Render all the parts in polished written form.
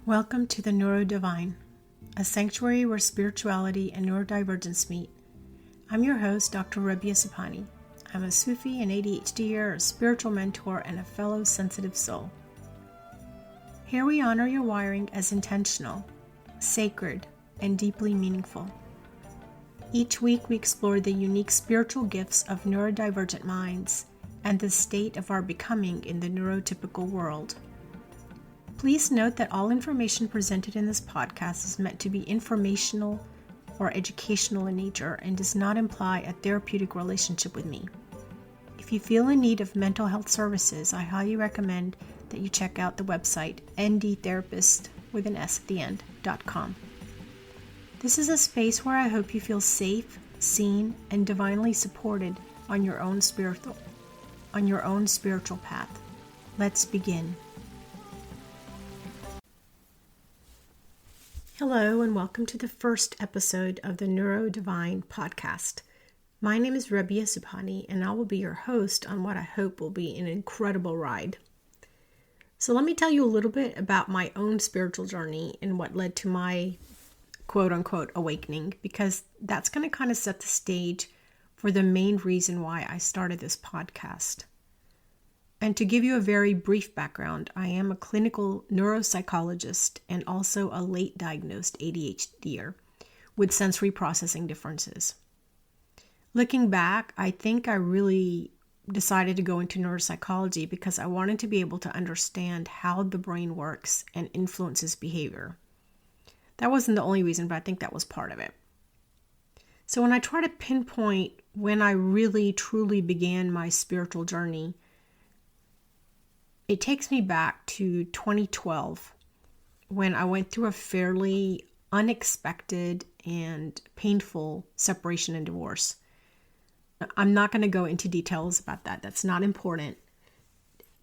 Welcome to the NeuroDivine, a sanctuary where spirituality and neurodivergence meet. I'm your host, Dr. Rabia Sapani. I'm a Sufi, an ADHDer, a spiritual mentor, and a fellow sensitive soul. Here we honor your wiring as intentional, sacred, and deeply meaningful. Each week we explore the unique spiritual gifts of neurodivergent minds and the state of our becoming in the neurotypical world. Please note that all information presented in this podcast is meant to be informational or educational in nature and does not imply a therapeutic relationship with me. If you feel in need of mental health services, I highly recommend that you check out the website ndtherapist.com. This is a space where I hope you feel safe, seen, and divinely supported on your own spiritual path. Let's begin. Hello and welcome to the first episode of the NeuroDivine Podcast. My name is Rabia Sapani and I will be your host on what I hope will be an incredible ride. So let me tell you a little bit about my own spiritual journey and what led to my quote-unquote awakening, because that's going to kind of set the stage for the main reason why I started this podcast. And to give you a very brief background, I am a clinical neuropsychologist and also a late diagnosed ADHDer with sensory processing differences. Looking back, I think I really decided to go into neuropsychology because I wanted to be able to understand how the brain works and influences behavior. That wasn't the only reason, but I think that was part of it. So when I try to pinpoint when I really truly began my spiritual journey, it takes me back to 2012 when I went through a fairly unexpected and painful separation and divorce. I'm not going to go into details about that. That's not important.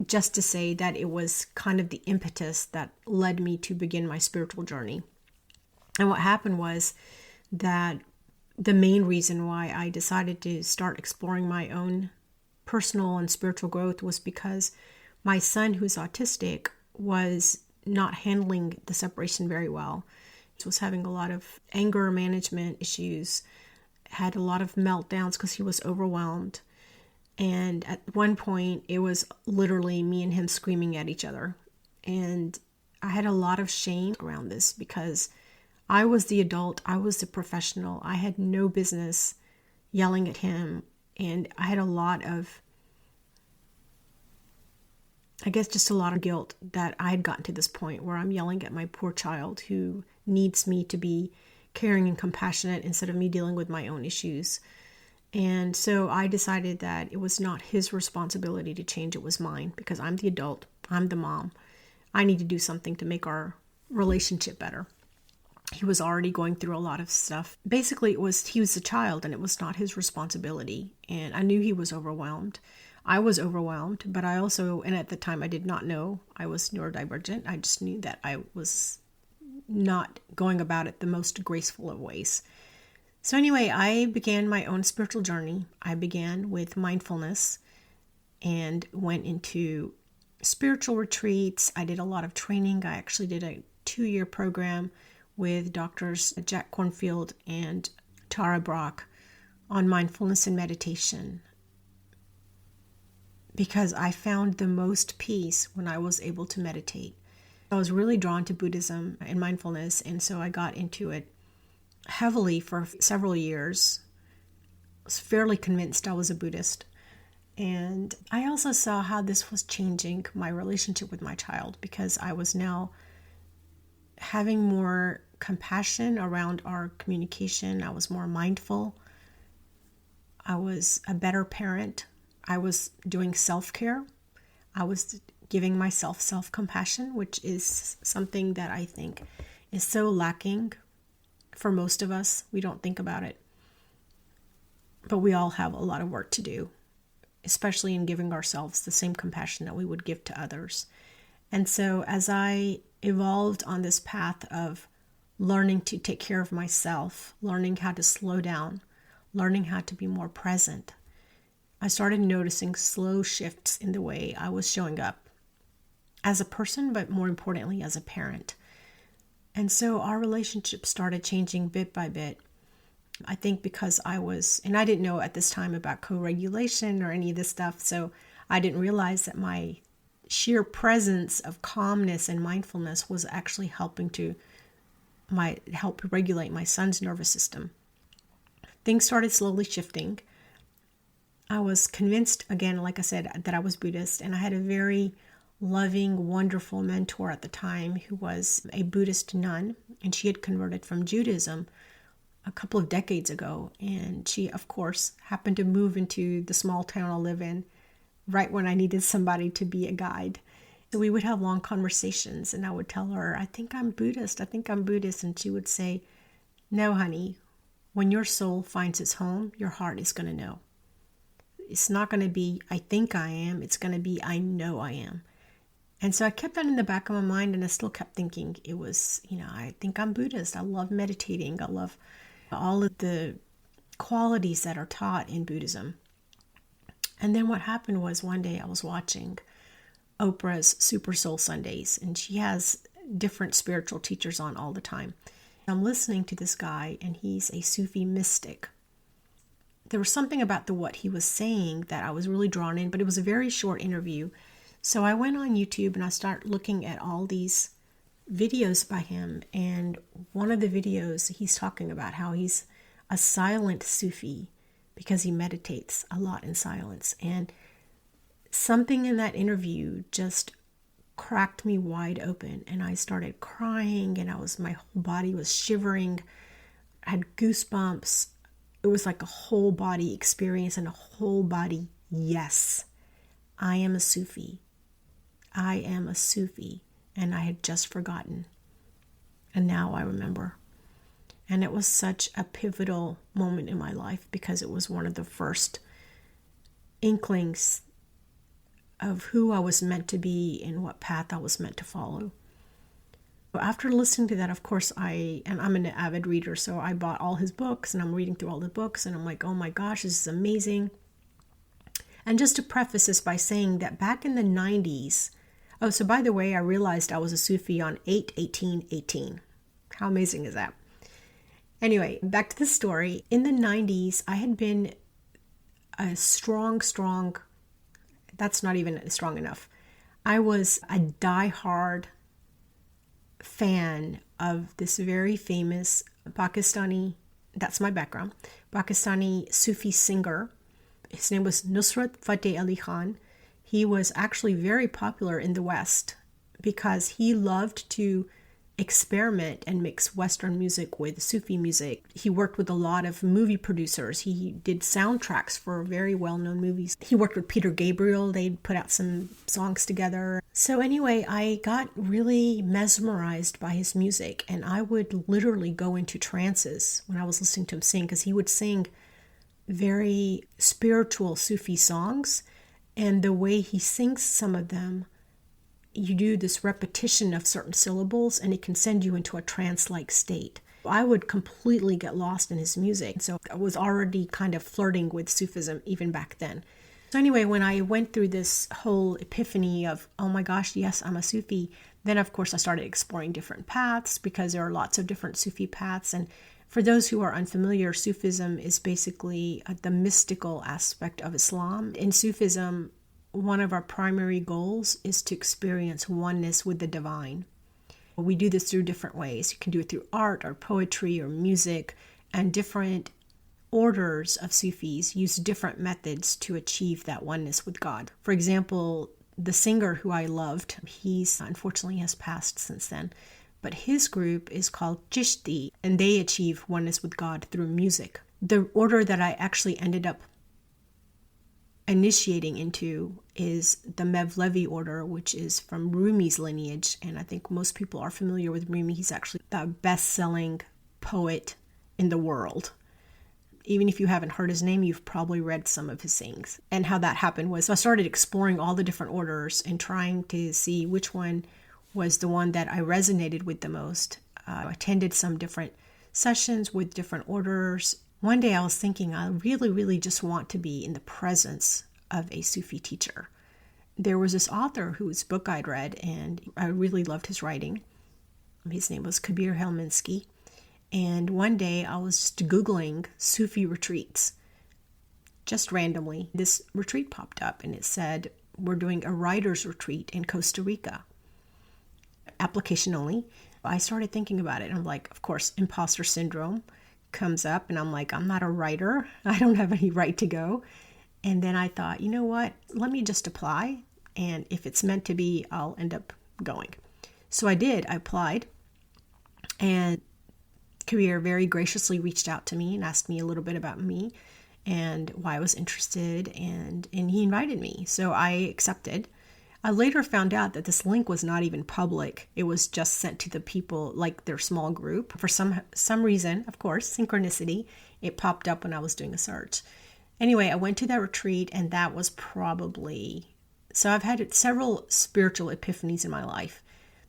Just to say that it was kind of the impetus that led me to begin my spiritual journey. And what happened was that the main reason why I decided to start exploring my own personal and spiritual growth was because my son, who's autistic, was not handling the separation very well. He was having a lot of anger management issues, had a lot of meltdowns because he was overwhelmed. And at one point, it was literally me and him screaming at each other. And I had a lot of shame around this because I was the adult, I was the professional. I had no business yelling at him. And I had a lot of just a lot of guilt that I had gotten to this point where I'm yelling at my poor child who needs me to be caring and compassionate instead of me dealing with my own issues. And so I decided that it was not his responsibility to change, it was mine, because I'm the adult, I'm the mom. I need to do something to make our relationship better. He was already going through a lot of stuff. Basically, he was a child and it was not his responsibility. And I knew he was overwhelmed. I was overwhelmed, but I also, and at the time I did not know I was neurodivergent. I just knew that I was not going about it the most graceful of ways. So anyway, I began my own spiritual journey. I began with mindfulness and went into spiritual retreats. I did a lot of training. I actually did a 2-year program with doctors Jack Kornfield and Tara Brock on mindfulness and meditation, because I found the most peace when I was able to meditate. I was really drawn to Buddhism and mindfulness, and so I got into it heavily for several years. I was fairly convinced I was a Buddhist. And I also saw how this was changing my relationship with my child, because I was now having more compassion around our communication. I was more mindful. I was a better parent. I was doing self-care. I was giving myself self-compassion, which is something that I think is so lacking for most of us. We don't think about it. But we all have a lot of work to do, especially in giving ourselves the same compassion that we would give to others. And so as I evolved on this path of learning to take care of myself, learning how to slow down, learning how to be more present, I started noticing slow shifts in the way I was showing up as a person, but more importantly, as a parent. And so our relationship started changing bit by bit. I think because and I didn't know at this time about co-regulation or any of this stuff, so I didn't realize that my sheer presence of calmness and mindfulness was actually helping to help regulate my son's nervous system. Things started slowly shifting. I was convinced, again, like I said, that I was Buddhist, and I had a very loving, wonderful mentor at the time who was a Buddhist nun, and she had converted from Judaism a couple of decades ago, and she, of course, happened to move into the small town I live in right when I needed somebody to be a guide. So we would have long conversations, and I would tell her, I think I'm Buddhist, and she would say, no, honey, when your soul finds its home, your heart is going to know. It's not going to be, I think I am, it's going to be, I know I am. And so I kept that in the back of my mind, and I still kept thinking it was, I think I'm Buddhist. I love meditating. I love all of the qualities that are taught in Buddhism. And then what happened was one day I was watching Oprah's Super Soul Sundays, and she has different spiritual teachers on all the time. I'm listening to this guy, and he's a Sufi mystic. There was something about what he was saying that I was really drawn in, but it was a very short interview. So I went on YouTube and I started looking at all these videos by him. And one of the videos, he's talking about how he's a silent Sufi because he meditates a lot in silence. And something in that interview just cracked me wide open, and I started crying, and my whole body was shivering. I had goosebumps. It was like a whole body experience, and a whole body, yes, I am a Sufi. I am a Sufi, and I had just forgotten. And now I remember. And it was such a pivotal moment in my life because it was one of the first inklings of who I was meant to be and what path I was meant to follow. After listening to that, of course, I'm an avid reader, so I bought all his books, and I'm reading through all the books, and I'm like, oh my gosh, this is amazing. And just to preface this by saying that back in the 90s, so by the way, I realized I was a Sufi on 8/18/18. How amazing is that? Anyway, back to the story. In the 90s, I had been a strong, that's not even strong enough. I was a diehard fan of this very famous Pakistani, that's my background, Pakistani Sufi singer. His name was Nusrat Fateh Ali Khan. He was actually very popular in the West because he loved to experiment and mix Western music with Sufi music. He worked with a lot of movie producers. He did soundtracks for very well-known movies. He worked with Peter Gabriel. They'd put out some songs together. So anyway, I got really mesmerized by his music, and I would literally go into trances when I was listening to him sing, because he would sing very spiritual Sufi songs, and the way he sings some of them, you do this repetition of certain syllables, and it can send you into a trance-like state. I would completely get lost in his music. So I was already kind of flirting with Sufism even back then. So anyway, when I went through this whole epiphany of, oh my gosh, yes, I'm a Sufi, then of course I started exploring different paths, because there are lots of different Sufi paths. And for those who are unfamiliar, Sufism is basically the mystical aspect of Islam. In Sufism, one of our primary goals is to experience oneness with the divine. We do this through different ways. You can do it through art or poetry or music, and different orders of Sufis use different methods to achieve that oneness with God. For example, the singer who I loved, he's unfortunately has passed since then, but his group is called Chishti, and they achieve oneness with God through music. The order that I actually ended up initiating into is the Mevlevi order, which is from Rumi's lineage, and I think most people are familiar with Rumi. He's actually the best-selling poet in the world. Even if you haven't heard his name, you've probably read some of his sayings. And how that happened was I started exploring all the different orders and trying to see which one was the one that I resonated with the most. I attended some different sessions with different orders. One day I was thinking, I really, really just want to be in the presence of a Sufi teacher. There was this author whose book I'd read, and I really loved his writing. His name was Kabir Helminski. And one day I was just Googling Sufi retreats. Just randomly, this retreat popped up and it said, we're doing a writer's retreat in Costa Rica. Application only. I started thinking about it and I'm like, of course, imposter syndrome comes up and I'm like, I'm not a writer. I don't have any right to go. And then I thought, you know what? Let me just apply. And if it's meant to be, I'll end up going. So I did. I applied. And Kabir very graciously reached out to me and asked me a little bit about me and why I was interested, and he invited me. So I accepted. I later found out that this link was not even public. It was just sent to the people, like their small group. For some reason, of course, synchronicity, it popped up when I was doing a search. Anyway, I went to that retreat, and that was probably... So I've had several spiritual epiphanies in my life.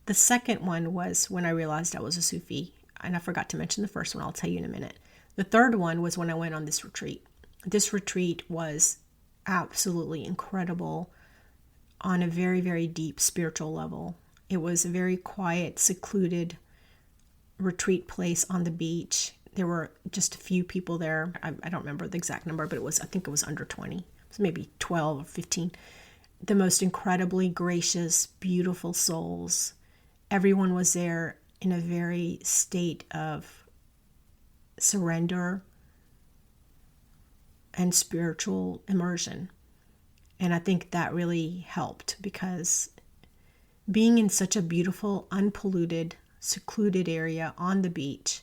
The second one was when I realized I was a Sufi, and I forgot to mention the first one. I'll tell you in a minute. The third one was when I went on this retreat. This retreat was absolutely incredible on a very, very deep spiritual level. It was a very quiet, secluded retreat place on the beach. There were just a few people there. I don't remember the exact number, but I think it was under 20. It was maybe 12 or 15. The most incredibly gracious, beautiful souls. Everyone was there in a very state of surrender and spiritual immersion. And I think that really helped, because being in such a beautiful, unpolluted, secluded area on the beach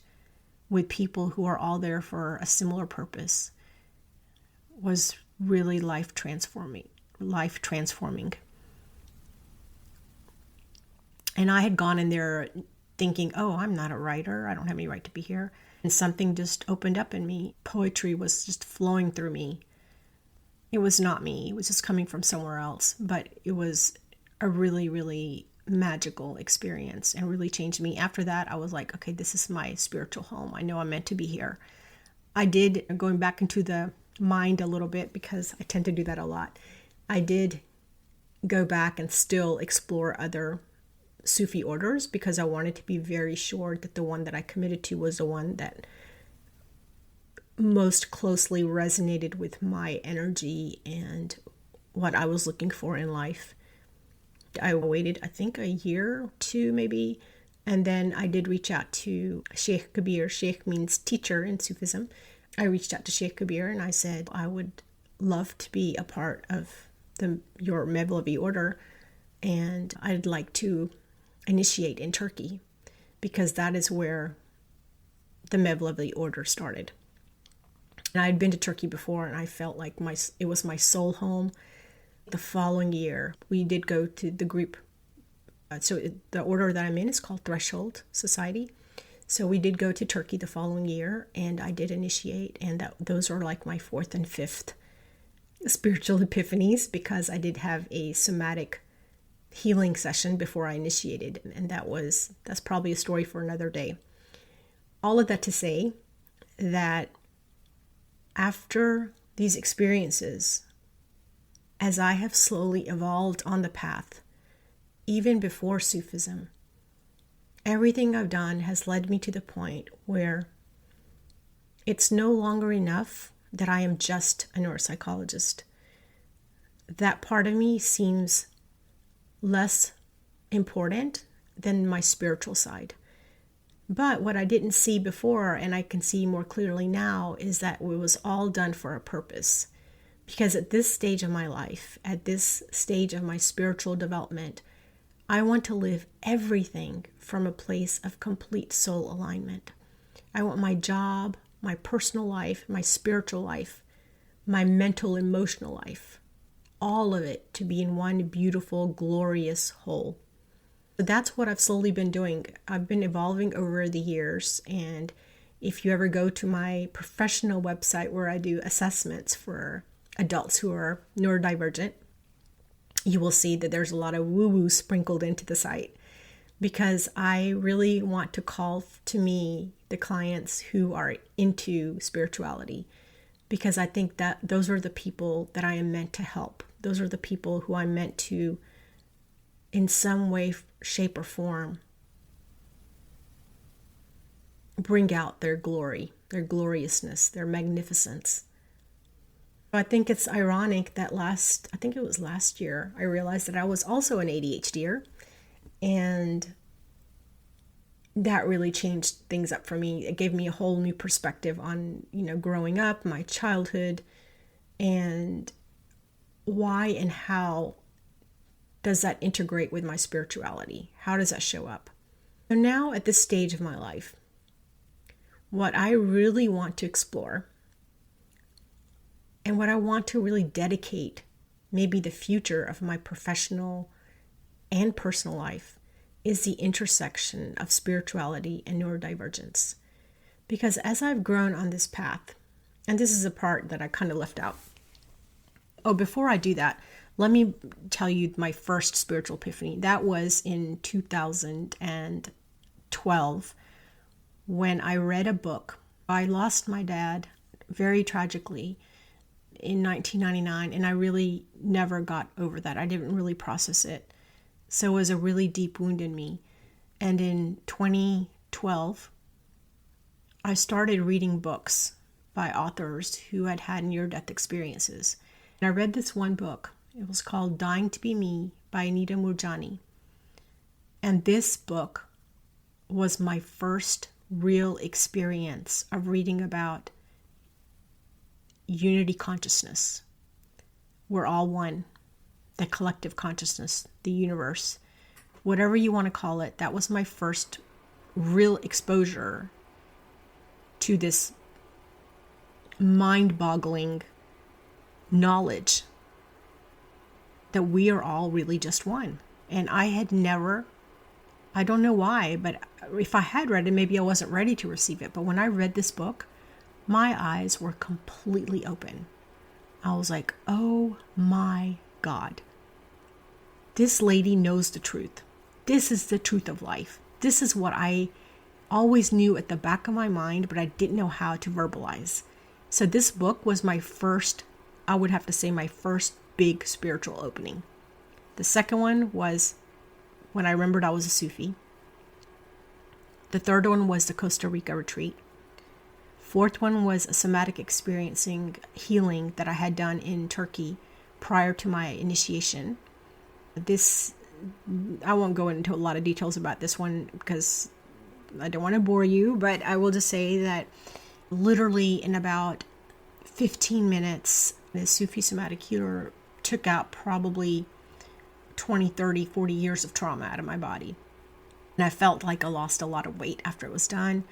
with people who are all there for a similar purpose was really life transforming. And I had gone in there thinking, oh, I'm not a writer. I don't have any right to be here. And something just opened up in me. Poetry was just flowing through me. It was not me. It was just coming from somewhere else. But it was a really, really magical experience and really changed me. After that, I was like, okay, this is my spiritual home. I know I'm meant to be here. I did, going back into the mind a little bit, because I tend to do that a lot, I did go back and still explore other Sufi orders, because I wanted to be very sure that the one that I committed to was the one that most closely resonated with my energy and what I was looking for in life. I waited, I think, a year or two maybe, and then I did reach out to Sheikh Kabir. Sheikh means teacher in Sufism. I reached out to Sheikh Kabir and I said, I would love to be a part of your Mevlevi order, and I'd like to initiate in Turkey, because that is where the Mevlevi order started. And I had been to Turkey before, and I felt like it was my soul home. The following year, we did go to the group. The order that I'm in is called Threshold Society. So we did go to Turkey the following year, and I did initiate, and those are like my fourth and fifth spiritual epiphanies, because I did have a somatic healing session before I initiated, and that's probably a story for another day. All of that to say that after these experiences, as I have slowly evolved on the path, even before Sufism, everything I've done has led me to the point where it's no longer enough that I am just a neuropsychologist. That part of me seems less important than my spiritual side. But what I didn't see before, and I can see more clearly now, is that it was all done for a purpose. Because at this stage of my life, at this stage of my spiritual development, I want to live everything from a place of complete soul alignment. I want my job, my personal life, my spiritual life, my mental, emotional life, all of it to be in one beautiful, glorious whole. So that's what I've slowly been doing. I've been evolving over the years, and if you ever go to my professional website where I do assessments for adults who are neurodivergent, you will see that there's a lot of woo-woo sprinkled into the site, because I really want to call to me the clients who are into spirituality, because I think that those are the people that I am meant to help. Those are the people who I'm meant to, in some way, shape, or form, bring out their glory, their gloriousness, their magnificence. I think it's ironic that I think it was last year, I realized that I was also an ADHDer, and that really changed things up for me. It gave me a whole new perspective on, growing up, my childhood, and why and how does that integrate with my spirituality? How does that show up? So now at this stage of my life, what I really want to explore and what I want to really dedicate maybe the future of my professional and personal life is the intersection of spirituality and neurodivergence. Because as I've grown on this path, and this is a part that I kind of left out. Oh, before I do that, let me tell you my first spiritual epiphany. That was in 2012 when I read a book. I lost my dad very tragically in 1999, and I really never got over that. I didn't really process it. So it was a really deep wound in me. And in 2012, I started reading books by authors who had had near-death experiences. And I read this one book. It was called Dying to Be Me by Anita Moorjani. And this book was my first real experience of reading about unity consciousness. We're all one. The collective consciousness, the universe, whatever you want to call it. That was my first real exposure to this mind-boggling knowledge that we are all really just one. And I had never, I don't know why, but if I had read it, maybe I wasn't ready to receive it. But when I read this book, my eyes were completely open. I was like, oh my God. This lady knows the truth. This is the truth of life. This is what I always knew at the back of my mind, but I didn't know how to verbalize. So this book was my first, I would have to say, my first big spiritual opening. The second one was when I remembered I was a Sufi. The third one was the Costa Rica retreat. Fourth one was a somatic experiencing healing that I had done in Turkey prior to my initiation. This, I won't go into a lot of details about this one because I don't want to bore you, but I will just say that literally in about 15 minutes, the Sufi somatic healer took out probably 20, 30, 40 years of trauma out of my body. And I felt like I lost a lot of weight after it was done.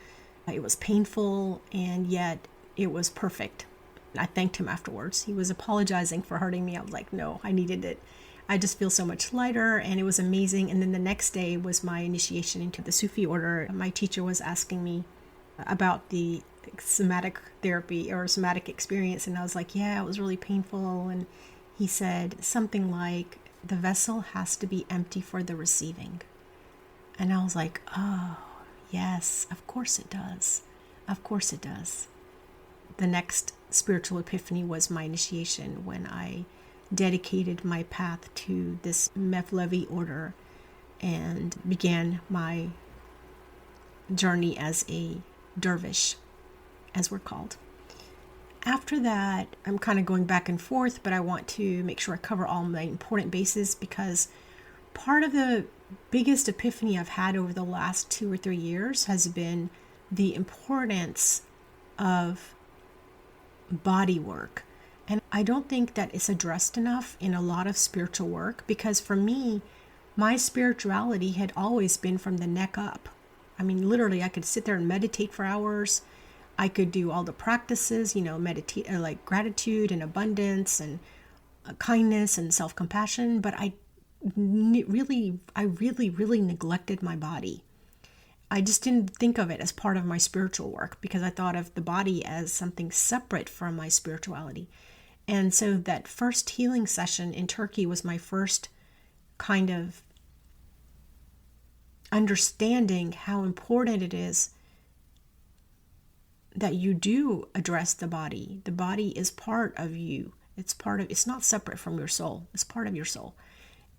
It was painful, and yet it was perfect. I thanked him afterwards. He was apologizing for hurting me. I was like, no, I needed it. I just feel so much lighter, and it was amazing. And then the next day was my initiation into the Sufi order. My teacher was asking me about the somatic therapy or somatic experience, and I was like, yeah, it was really painful. And he said something like, the vessel has to be empty for the receiving. And I was like, oh, yes, of course it does. Of course it does. The next spiritual epiphany was my initiation when I dedicated my path to this Mevlevi order and began my journey as a dervish, as we're called. After that, I'm kind of going back and forth, but I want to make sure I cover all my important bases because part of the biggest epiphany I've had over the last 2 or 3 years has been the importance of body work. And I don't think that it's addressed enough in a lot of spiritual work because for me, my spirituality had always been from the neck up. I mean, literally, I could sit there and meditate for hours. I could do all the practices, meditate, like gratitude and abundance and kindness and self-compassion. But I really neglected my body. I just didn't think of it as part of my spiritual work because I thought of the body as something separate from my spirituality. And so that first healing session in Turkey was my first kind of understanding how important it is that you do address the body. The body is part of you. It's not separate from your soul. It's part of your soul.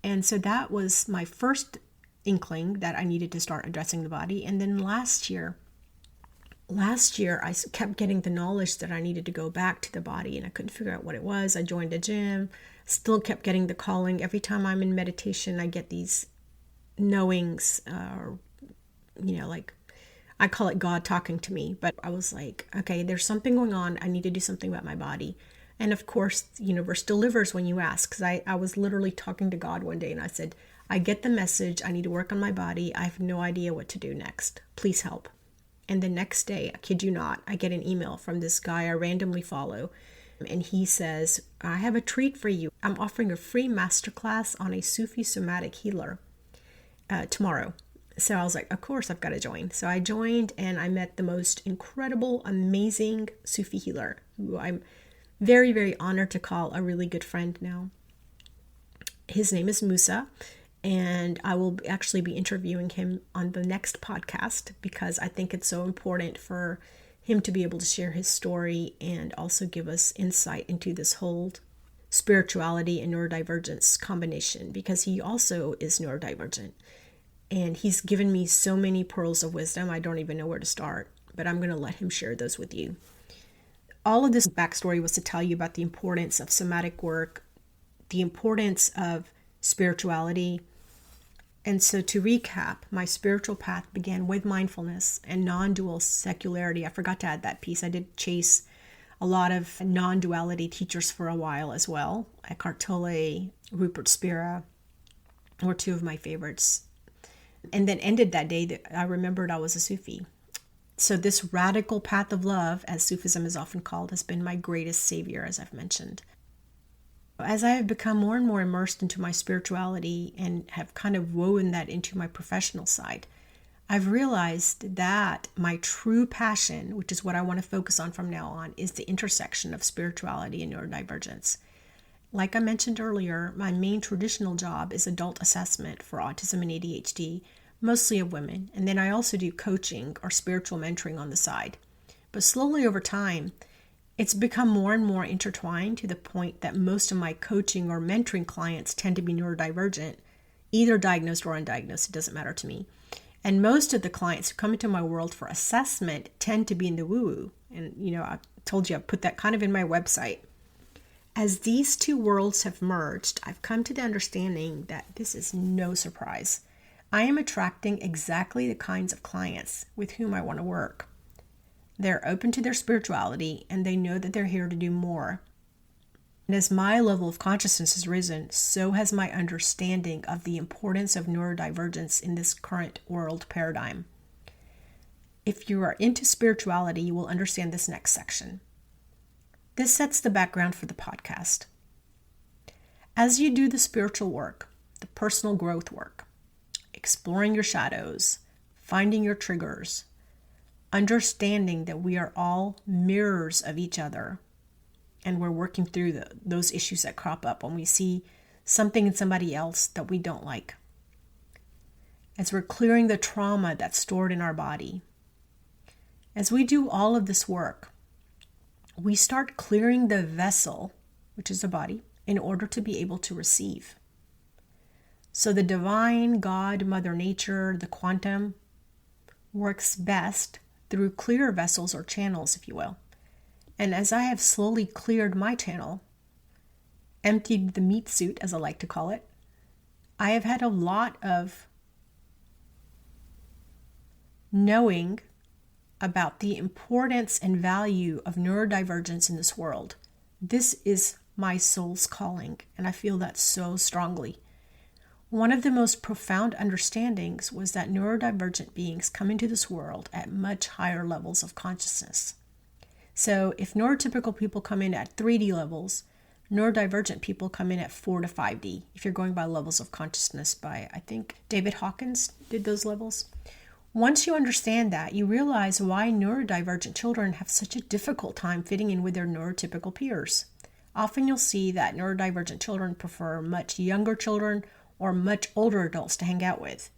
And so that was my first inkling that I needed to start addressing the body. And then last year, last year, I kept getting the knowledge that I needed to go back to the body, and I couldn't figure out what it was. I joined a gym, still kept getting the calling. Every time I'm in meditation, I get these knowings, like I call it God talking to me. But I was like, okay, there's something going on. I need to do something about my body. And of course, the universe delivers when you ask, because I was literally talking to God one day and I said, I get the message. I need to work on my body. I have no idea what to do next. Please help. And the next day, I kid you not, I get an email from this guy I randomly follow. And he says, I have a treat for you. I'm offering a free masterclass on a Sufi somatic healer tomorrow. So I was like, of course, I've got to join. So I joined and I met the most incredible, amazing Sufi healer, who I'm very, very honored to call a really good friend now. His name is Musa. And I will actually be interviewing him on the next podcast because I think it's so important for him to be able to share his story and also give us insight into this whole spirituality and neurodivergence combination, because he also is neurodivergent. And he's given me so many pearls of wisdom, I don't even know where to start, but I'm going to let him share those with you. All of this backstory was to tell you about the importance of somatic work, the importance of spirituality. And so to recap, my spiritual path began with mindfulness and non-dual secularity. I forgot to add that piece. I did chase a lot of non-duality teachers for a while as well. Eckhart Tolle, Rupert Spira were two of my favorites. And then ended that day that I remembered I was a Sufi. So this radical path of love, as Sufism is often called, has been my greatest savior, as I've mentioned. As I have become more and more immersed into my spirituality and have kind of woven that into my professional side, I've realized that my true passion, which is what I want to focus on from now on, is the intersection of spirituality and neurodivergence. Like I mentioned earlier, my main traditional job is adult assessment for autism and ADHD, mostly of women, and then I also do coaching or spiritual mentoring on the side. But slowly over time, it's become more and more intertwined to the point that most of my coaching or mentoring clients tend to be neurodivergent, either diagnosed or undiagnosed, it doesn't matter to me. And most of the clients who come into my world for assessment tend to be in the woo-woo. And, I told you I put that kind of in my website. As these two worlds have merged, I've come to the understanding that this is no surprise. I am attracting exactly the kinds of clients with whom I want to work. They're open to their spirituality and they know that they're here to do more. And as my level of consciousness has risen, so has my understanding of the importance of neurodivergence in this current world paradigm. If you are into spirituality, you will understand this next section. This sets the background for the podcast. As you do the spiritual work, the personal growth work, exploring your shadows, finding your triggers, understanding that we are all mirrors of each other, and we're working through those issues that crop up when we see something in somebody else that we don't like. As we're clearing the trauma that's stored in our body. As we do all of this work, we start clearing the vessel, which is the body, in order to be able to receive. So the divine, God, Mother Nature, the quantum, works best through clear vessels or channels, if you will. And as I have slowly cleared my channel, emptied the meat suit, as I like to call it, I have had a lot of knowing about the importance and value of neurodivergence in this world. This is my soul's calling, and I feel that so strongly. One of the most profound understandings was that neurodivergent beings come into this world at much higher levels of consciousness. So if neurotypical people come in at 3D levels, neurodivergent people come in at 4 to 5D, if you're going by levels of consciousness by, I think, David Hawkins did those levels. Once you understand that, you realize why neurodivergent children have such a difficult time fitting in with their neurotypical peers. Often you'll see that neurodivergent children prefer much younger children or much older adults to hang out with,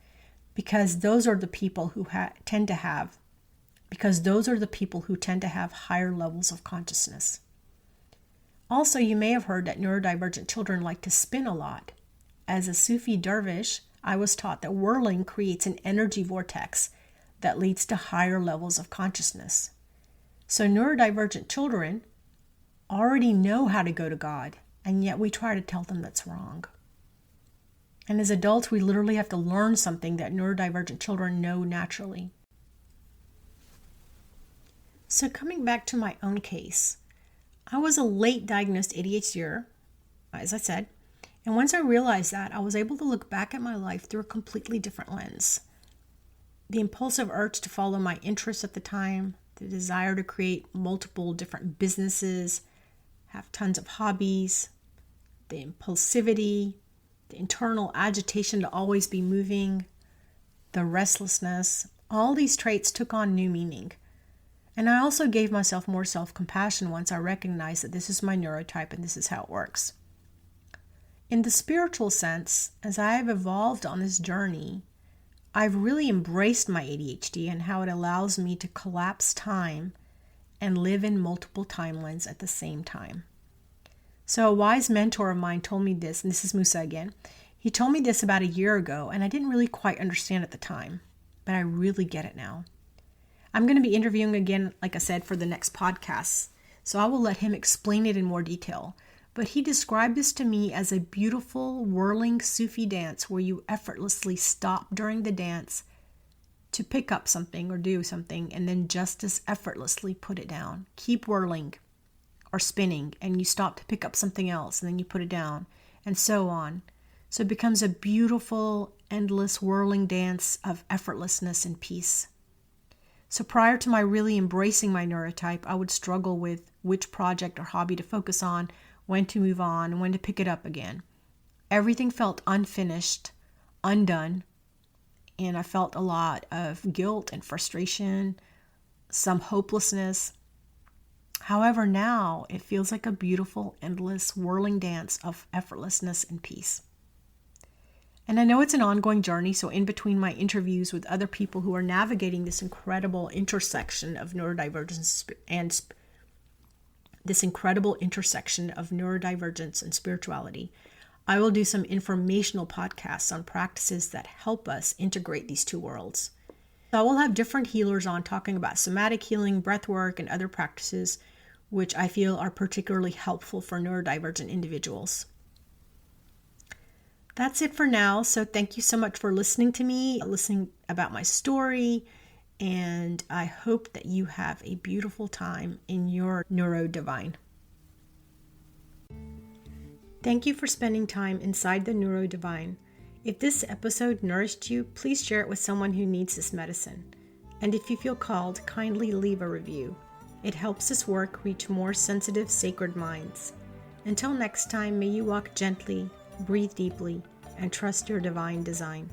because those are the people who tend to have higher levels of consciousness. Also, you may have heard that neurodivergent children like to spin a lot. As a Sufi dervish, I was taught that whirling creates an energy vortex that leads to higher levels of consciousness. So neurodivergent children already know how to go to God, and yet we try to tell them that's wrong. And as adults, we literally have to learn something that neurodivergent children know naturally. So coming back to my own case, I was a late diagnosed ADHDer, as I said, and once I realized that, I was able to look back at my life through a completely different lens. The impulsive urge to follow my interests at the time, the desire to create multiple different businesses, have tons of hobbies, the impulsivity, the internal agitation to always be moving, the restlessness, all these traits took on new meaning. And I also gave myself more self-compassion once I recognized that this is my neurotype and this is how it works. In the spiritual sense, as I have evolved on this journey, I've really embraced my ADHD and how it allows me to collapse time and live in multiple timelines at the same time. So a wise mentor of mine told me this, and this is Musa again. He told me this about a year ago, and I didn't really quite understand at the time, but I really get it now. I'm going to be interviewing again, like I said, for the next podcast, so I will let him explain it in more detail. But he described this to me as a beautiful, whirling Sufi dance where you effortlessly stop during the dance to pick up something or do something, and then just as effortlessly put it down. Keep whirling or spinning, and you stop to pick up something else, and then you put it down, and so on. So it becomes a beautiful, endless, whirling dance of effortlessness and peace. So prior to my really embracing my neurotype, I would struggle with which project or hobby to focus on, when to move on, and when to pick it up again. Everything felt unfinished, undone, and I felt a lot of guilt and frustration, some hopelessness. However, now it feels like a beautiful, endless, whirling dance of effortlessness and peace. And I know it's an ongoing journey, so in between my interviews with other people who are navigating this incredible intersection of neurodivergence and spirituality, I will do some informational podcasts on practices that help us integrate these two worlds. So I will have different healers on talking about somatic healing, breath work, and other practices which I feel are particularly helpful for neurodivergent individuals. That's it for now. So thank you so much for listening to me, listening about my story, and I hope that you have a beautiful time in your NeuroDivine. Thank you for spending time inside the NeuroDivine. If this episode nourished you, please share it with someone who needs this medicine. And if you feel called, kindly leave a review. It helps this work reach more sensitive, sacred minds. Until next time, may you walk gently, breathe deeply, and trust your divine design.